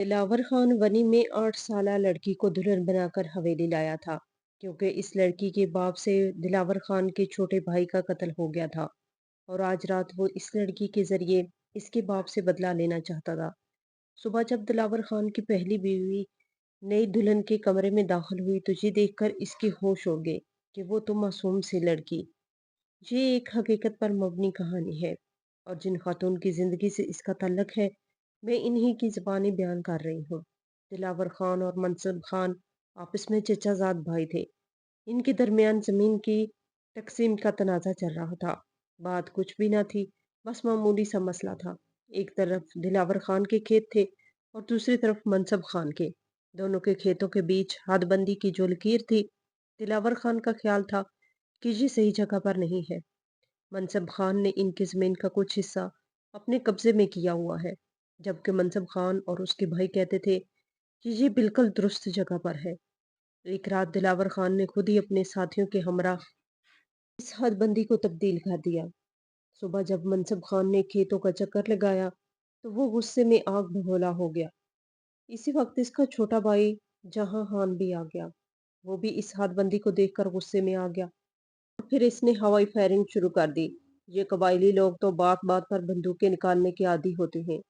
दिलावर खान वनी में 8 साला लड़की को दुल्हन बनाकर हवेली लाया था क्योंकि इस लड़की के बाप से दिलावर खान के छोटे भाई का कत्ल हो गया था। और आज रात वो इस लड़की के जरिए इसके बाप से बदला लेना चाहता था। सुबह जब दिलावर खान की पहली बीवी नई दुल्हन के कमरे में दाखिल हुई तो ये देखकर इसके होश उड़ गए कि वो तो मासूम सी लड़की। ये एक हकीकत पर मबनी कहानी है और जिन खातून की जिंदगी से इसका ताल्लुक है मैं इन्हीं की ज़बानी बयान कर रही हूँ। दिलावर खान और मंसूर खान आपस में चचाजाद भाई थे। इनके दरमियान जमीन की तकसीम का तनाज़ा चल रहा था। बात कुछ भी ना थी, बस मामूली सा मसला था। एक तरफ दिलावर खान के खेत थे और दूसरी तरफ मनसब खान के। दोनों के खेतों के बीच हदबंदी की जो लकीर थी, दिलावर खान का ख्याल था कि ये सही जगह पर नहीं है। मनसब खान ने इनकी ज़मीन का कुछ हिस्सा अपने कब्जे में किया हुआ है, जबकि मनसब खान और उसके भाई कहते थे कि ये बिल्कुल दुरुस्त जगह पर है। एक रात दिलावर खान ने खुद ही अपने साथियों के हमरा इस हदबंदी को तब्दील कर दिया। सुबह जब मनसब खान ने खेतों का चक्कर लगाया तो वो गुस्से में आग बबूला हो गया। इसी वक्त इसका छोटा भाई जहां खान भी आ गया। वो भी इस हदबंदी को देखकर गुस्से में आ गया और फिर इसने हवाई फायरिंग शुरू कर दी। ये कबायली लोग तो बात बात पर बंदूकें निकालने के आदी होते हैं।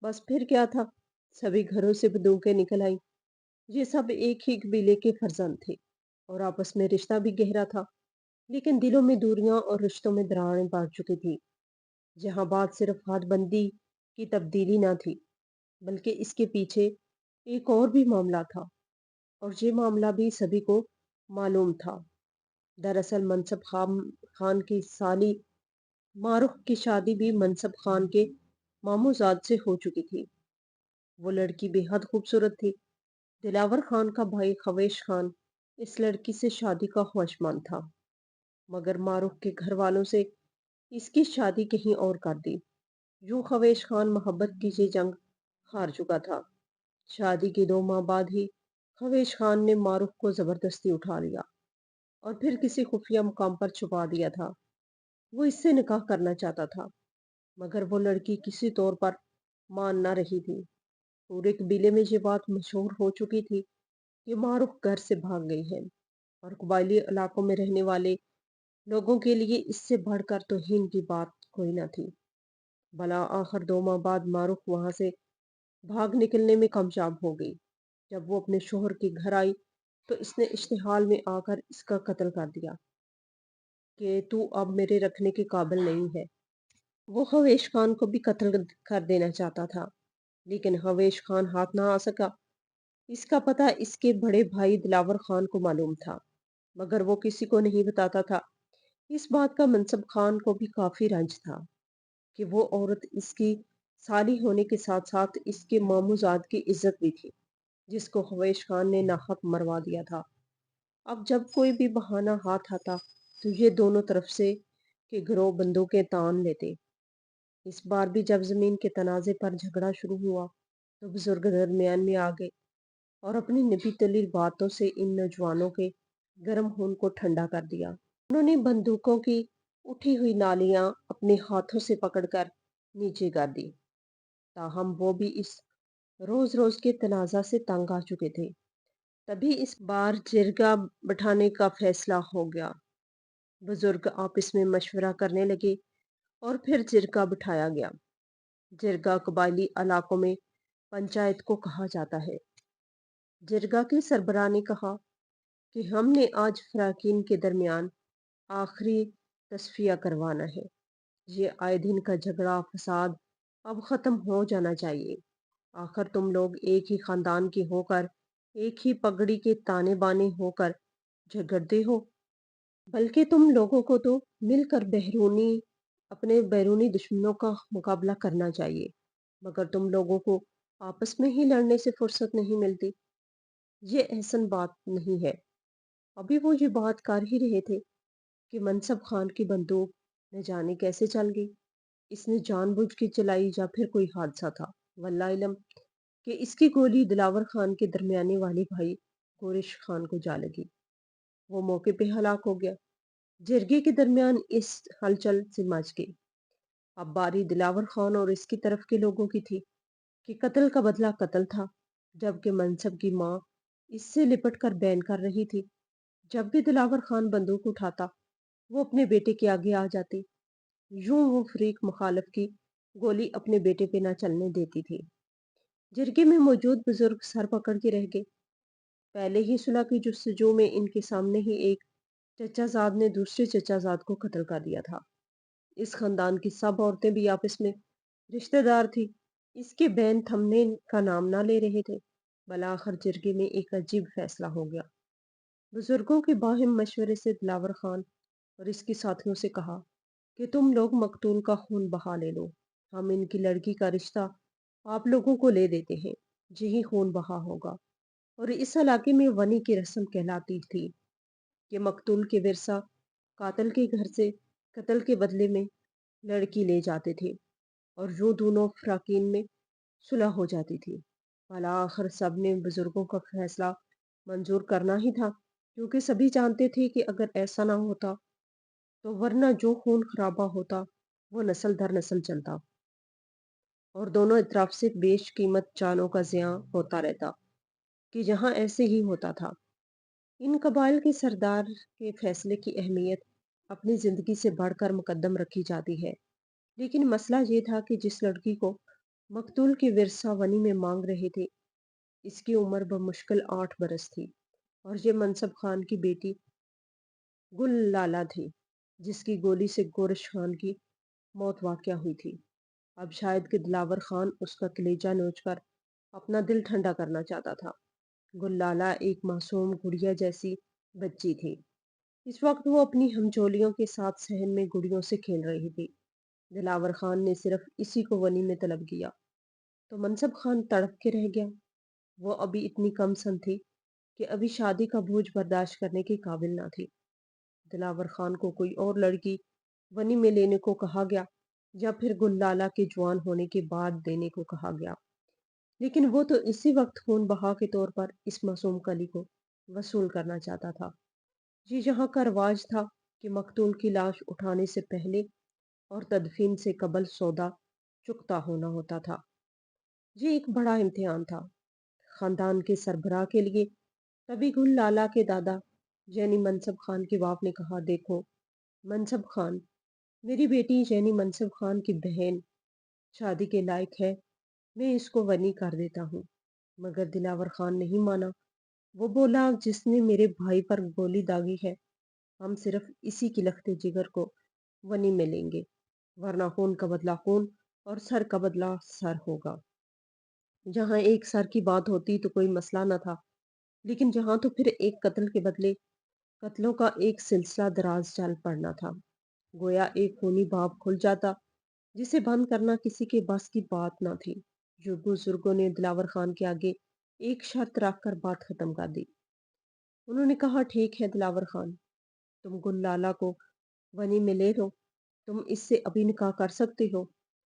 बस फिर क्या था, सभी घरों से बंदूकें निकल आई। ये सब एक ही कबीले के फर्जंद थे और आपस में रिश्ता भी गहरा था, लेकिन दिलों में दूरियां और रिश्तों में दरारें पड़ चुकी थी। जहां बात सिर्फ हाथबंदी की तब्दीली ना थी, बल्कि इसके पीछे एक और भी मामला था, और ये मामला भी सभी को मालूम था। दरअसल मनसब खान की साली मारूफ की शादी भी मनसब खान के मामूजाद से हो चुकी थी। वो लड़की बेहद खूबसूरत थी। दिलावर खान का भाई खवेश खान इस लड़की से शादी का ख्वाहिशमंद था, मगर मारूफ के घर वालों से इसकी शादी कहीं और कर दी। यूं खवेश खान मोहब्बत की ये जंग हार चुका था। शादी के 2 माह बाद ही खवेश खान ने मारूफ को जबरदस्ती उठा लिया और फिर किसी खुफिया मुकाम पर छुपा दिया था। वो इससे निकाह करना चाहता था, मगर वो लड़की किसी तौर पर मान ना रही थी। पूरे कबीले में ये बात मशहूर हो चुकी थी कि मारूफ घर से भाग गई है, और कबायली इलाकों में रहने वाले लोगों के लिए इससे बढ़कर तौहीन की बात कोई न थी। भला आखिर 2 माह बाद मारूफ वहां से भाग निकलने में कामयाब हो गई। जब वो अपने शोहर के घर आई तो इसने इश्तिहाल में आकर इसका कत्ल कर दिया कि तू अब मेरे रखने के काबिल नहीं है। वो हवेश खान को भी कत्ल कर देना चाहता था, लेकिन हवेश खान हाथ ना आ सका। इसका पता इसके बड़े भाई दिलावर खान को मालूम था, मगर वो किसी को नहीं बताता था। इस बात का मनसब खान को भी काफी रंज था कि वो औरत इसकी साली होने के साथ साथ इसके मामूजाद की इज्जत भी थी, जिसको हवेश खान ने नाहक मरवा दिया था। अब जब कोई भी बहाना हाथ आता तो ये दोनों तरफ से के गिरोह बंदूकें तान लेते। इस बार भी जब जमीन के तनाजे पर झगड़ा शुरू हुआ तो बुजुर्ग दरमियान में आ गए और अपनी निभी तली बातों से इन नौजवानों के गर्म खून को ठंडा कर दिया। उन्होंने बंदूकों की उठी हुई नालियां अपने हाथों से पकड़कर नीचे कर दी। ताहम वो भी इस रोज रोज के तनाजा से तंग आ चुके थे। तभी इस बार जिरगा बिठाने का फैसला हो गया। बुजुर्ग आपस में मशवरा करने लगे और फिर जिरगा बिठाया गया। जिरगा कबायली इलाकों में पंचायत को कहा जाता है। जिरगा के सरबराह ने कहा कि हमने आज फराकीन के दरमियान आखिरी तस्फिया करवाना है। ये आए दिन का झगड़ा फसाद अब खत्म हो जाना चाहिए। आखिर तुम लोग एक ही खानदान के होकर, एक ही पगड़ी के ताने बाने होकर झगड़ते हो, बल्कि तुम लोगों को तो मिलकर अपने बैरूनी दुश्मनों का मुकाबला करना चाहिए। मगर तुम लोगों को आपस में ही लड़ने से फुर्सत नहीं मिलती। ये एहसन बात नहीं है। अभी वो ये बात कर ही रहे थे कि मनसब खान की बंदूक न जाने कैसे चल गई। इसने जानबूझ के चलाई या फिर कोई हादसा था, वल्लाह इलम, कि इसकी गोली दिलावर खान के दरमियाने वाले भाई गोरिश खान को जा लगी। वो मौके पे हलाक हो गया। जिरगे के दरमियान इस हलचल से मच गई। अब बारी दिलावर खान और इसकी तरफ के लोगों की थी। कि कत्ल का बदला कत्ल था, जबकि मनसब की माँ इससे लिपट कर बैन कर रही थी। जब भी दिलावर खान बंदूक उठाता, वो अपने बेटे के आगे आ जाती। यूं वो फरीक मुखालिफ की गोली अपने बेटे पे न चलने देती थी। जिरगे में मौजूद बुजुर्ग सर पकड़ के रह गए। पहले ही सुलह की जुस्तजू में इनके सामने ही एक चचाजाद ने दूसरे चचाजाद को कत्ल कर दिया था। इस खानदान की सब औरतें भी आपस में रिश्तेदार थी। इसके बैन थमने का नाम ना ले रहे थे। भला आखिर जिरगे में एक अजीब फैसला हो गया। बुजुर्गों के बाहिम मशवरे से दिलावर खान और इसके साथियों से कहा कि तुम लोग मकतूल का खून बहा ले लो। हम इनकी लड़की का रिश्ता आप लोगों को ले देते हैं। यही खून बहा होगा। और इस इलाके में वनी की रस्म कहलाती थी कि मकतूल के विरसा कातिल के घर से कत्ल के बदले में लड़की ले जाते थे और यूं दोनों फराकीन में सुलह हो जाती थी। भला आखिर सब ने बुजुर्गों का फैसला मंजूर करना ही था, क्योंकि सभी जानते थे कि अगर ऐसा ना होता तो वरना जो खून खराबा होता वो नस्ल दर नस्ल चलता और दोनों इतराफ से बेशकीमत जानों का ज़ियां होता रहता। कि जहां ऐसे ही होता था। इन कबाइल के सरदार के फैसले की अहमियत अपनी जिंदगी से बढ़कर मुकद्दम रखी जाती है। लेकिन मसला ये था कि जिस लड़की को मकतूल के विरसा वनी में मांग रहे थे, इसकी उम्र बमुश्किल 8 बरस थी और ये मनसब खान की बेटी गुल लाला थी, जिसकी गोली से गोरश खान की मौत वाक़या हुई थी। अब शायद कि दिलावर खान उसका कलेजा नोचकर अपना दिल ठंडा करना चाहता था। गुल्लाला एक मासूम गुड़िया जैसी बच्ची थी। इस वक्त वो अपनी हमजोलियों के साथ सहन में गुड़ियों से खेल रही थी। दिलावर खान ने सिर्फ इसी को वनी में तलब किया तो मनसब खान तड़प के रह गया। वो अभी इतनी कम सन थी कि अभी शादी का बोझ बर्दाश्त करने के काबिल ना थी। दिलावर खान को कोई और लड़की वनी में लेने को कहा गया या फिर गुल्लाला के जवान होने के बाद देने को कहा गया। लेकिन वो तो इसी वक्त खून बहा के तौर पर इस मासूम कली को वसूल करना चाहता था। ये यहाँ का रवाज था कि मकतूल की लाश उठाने से पहले और तदफीन से कबल सौदा चुकता होना होता था। ये एक बड़ा इम्तिहान था खानदान के सरबराह के लिए। तभी गुल लाला के दादा जैनी मनसब खान के बाप ने कहा, देखो मनसब खान, मेरी बेटी जैनी मनसब खान की बहन शादी के लायक है, मैं इसको वनी कर देता हूँ। मगर दिलावर खान नहीं माना। वो बोला, जिसने मेरे भाई पर गोली दागी है, हम सिर्फ इसी की लखते जिगर को वनी में लेंगे, वरना खून का बदला खून और सर का बदला सर होगा। जहाँ एक सर की बात होती तो कोई मसला न था, लेकिन जहाँ तो फिर एक कत्ल के बदले कत्लों का एक सिलसिला दराज चल पड़ना था। गोया एक खूनी बाब खुल जाता जिसे बंद करना किसी के बस की बात न थी। जो बुजुर्गों ने दिलावर खान के आगे एक शर्त रखकर बात खत्म कर दी। उन्होंने कहा, ठीक है दिलावर खान, तुम गुल लाला को वनी में ले लो। तुम इससे अभी निकाह कर सकते हो।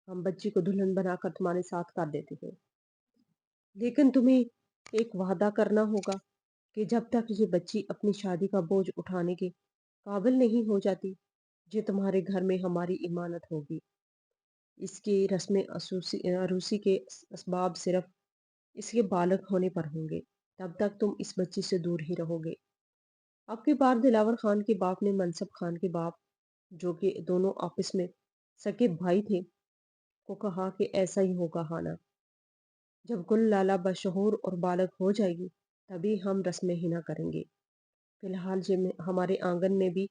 हम बच्ची को दुल्हन बनाकर तुम्हारे साथ कर देते हैं। लेकिन तुम्हें एक वादा करना होगा कि जब तक ये बच्ची अपनी शादी का बोझ उठाने के काबिल नहीं हो जाती, ये तुम्हारे घर में हमारी इमानत होगी। इसकी रस्में अरूसी के असबाब सिर्फ इसके बालक होने पर होंगे। तब तक तुम इस बच्ची से दूर ही रहोगे। अब की बार दिलावर खान के बाप ने मनसब खान के बाप, जो कि दोनों आपस में सगे भाई थे, को कहा कि ऐसा ही होगा हाना। जब गुल लाला बशहूर और बालग हो जाएगी, तभी हम रस्में हिना करेंगे। फिलहाल हमारे आंगन में भी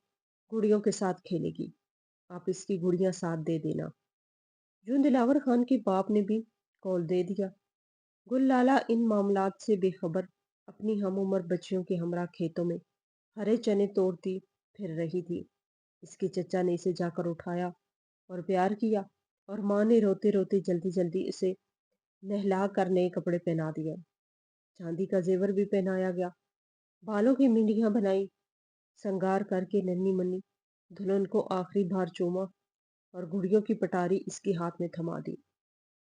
गुड़ियों के साथ खेलेगी। आप इसकी गुड़ियां साथ दे देना। यूं दिलावर खान के बाप ने भी कौल दे दिया। गुल लाला इन मामलात से बेखबर अपनी हम उम्र बच्चियों के हमरा खेतों में हरे चने तोड़ती फिर रही थी। इसके चचा ने इसे जाकर उठाया और प्यार किया और माँ ने रोते रोते जल्दी जल्दी इसे नहला कर नए कपड़े पहना दिए। चांदी का जेवर भी पहनाया गया। बालों की मिंडियां बनाई। संगार करके नन्ही मुन्नी दुल्हन को आखिरी बार चूमा और गुड़ियों की पटारी इसके हाथ में थमा दी।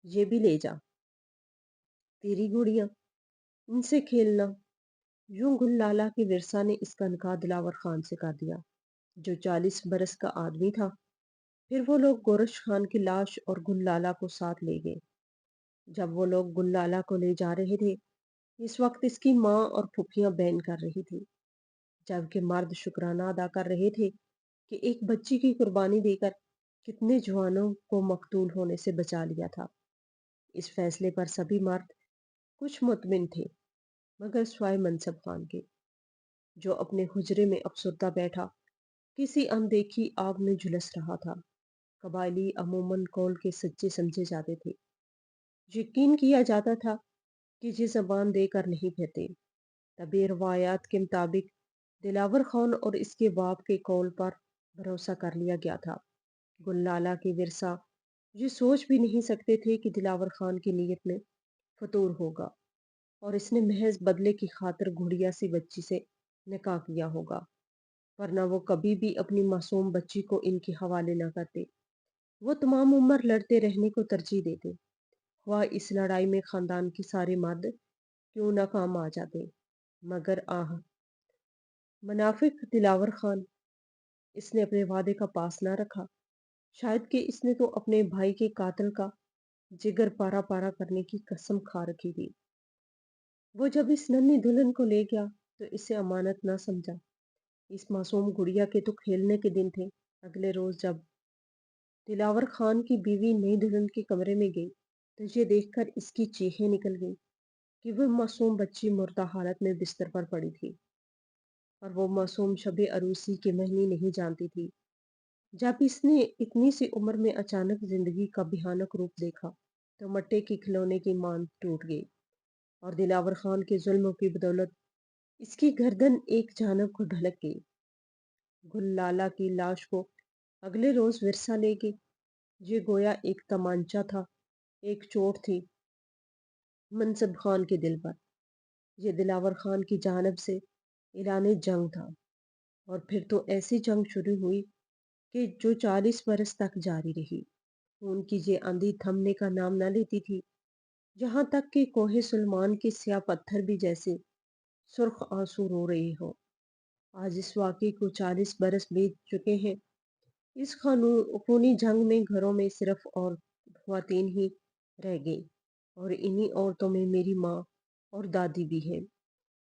ये भी ले जा, तेरी गुड़ियां, इनसे खेलना। यूं गुल लाला के विरसा ने इसका निकाह दिलावर खान से कर दिया, जो 40 बरस का आदमी था। फिर वो लोग गोरश खान की लाश और गुल लाला को साथ ले गए। जब वो लोग गुल्लाला को ले जा रहे थे, इस वक्त इसकी माँ और फुफियां बैन कर रही थी, जबकि मर्द शुक्राना अदा कर रहे थे कि एक बच्ची की कुर्बानी देकर कितने जवानों को मकतूल होने से बचा लिया था। इस फैसले पर सभी मर्द कुछ मुतमिन थे, मगर स्वाय मनसब खान के, जो अपने हुजरे में अफसुर्दा बैठा किसी अनदेखी आग में झुलस रहा था। कबायली अमूमन कौल के सच्चे समझे जाते थे। यकीन किया जाता था कि ये जबान देकर नहीं फिरते। तभी रवायात के मुताबिक दिलावर खान और इसके बाप के कौल पर भरोसा कर लिया गया था। गुल्लाला के विरसा ये सोच भी नहीं सकते थे कि दिलावर खान की नीयत में फतूर होगा और इसने महज बदले की खातिर गुड़िया सी बच्ची से निकाह किया होगा, वरना वो कभी भी अपनी मासूम बच्ची को इनके हवाले न करते। वो तमाम उम्र लड़ते रहने को तरजीह देते, वह इस लड़ाई में खानदान के सारे मर्द क्यों न काम आ जाते। मगर मुनाफिक दिलावर खान, इसने अपने वादे का पास ना रखा। शायद कि इसने तो अपने भाई के कातिल का जिगर पारा पारा करने की कसम खा रखी थी। वो जब इस नन्ही दुल्हन को ले गया तो इसे अमानत ना समझा। इस मासूम गुड़िया के तो खेलने के दिन थे। अगले रोज जब दिलावर खान की बीवी नई दुल्हन के कमरे में गई तो ये देखकर इसकी चीखें निकल गई कि वह मासूम बच्ची मुर्दा हालत में बिस्तर पर पड़ी थी और वो मासूम शबे अरूसी के महीने नहीं जानती थी। जब इसने इतनी सी उम्र में अचानक जिंदगी का भयानक रूप देखा तो मट्टे के खिलौने की मान टूट गई और दिलावर खान के जुल्मों की बदौलत इसकी गर्दन एक जानब को ढलक गई। गुल्लाला की लाश को अगले रोज विरसा ले गई। ये गोया एक तमांचा था, एक चोट थी मनसब खान के दिल पर। ये दिलावर खान की जानब से ऐलान जंग था और फिर तो ऐसी जंग शुरू हुई कि जो 40 बरस तक जारी रही। उनकी ये आंधी थमने का नाम न लेती थी, यहाँ तक कि कोहे सुलेमान के स्याह पत्थर भी जैसे सुर्ख आंसू रो रहे हो। आज इस वाक़े को 40 बरस बीत चुके हैं। इस खूनी जंग में घरों में सिर्फ और ख्वातीन ही रह गई और इन्हीं औरतों में मेरी माँ और दादी भी है।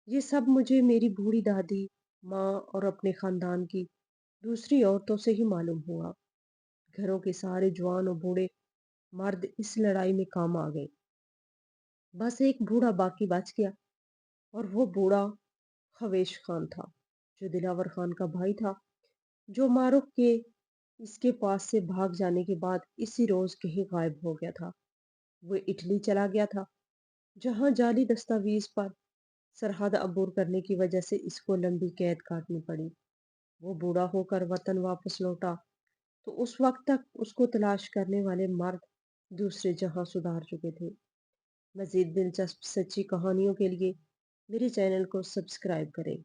ये सब मुझे मेरी बूढ़ी दादी, माँ और अपने खानदान की दूसरी औरतों से ही मालूम हुआ। घरों के सारे जवान और बूढ़े मर्द इस लड़ाई में काम आ गए। बस एक बूढ़ा बाकी बच गया और वो बूढ़ा खवेश खान था, जो दिलावर खान का भाई था, जो मारूफ के इसके पास से भाग जाने के बाद इसी रोज कहीं गायब हो गया था। वो इटली चला गया था, जहां जाली दस्तावेज पर सरहद अबूर करने की वजह से इसको लंबी कैद काटनी पड़ी। वो बूढ़ा होकर वतन वापस लौटा तो उस वक्त तक उसको तलाश करने वाले मर्द दूसरे जहां सुधार चुके थे। मजीद दिलचस्प सच्ची कहानियों के लिए मेरे चैनल को सब्सक्राइब करें।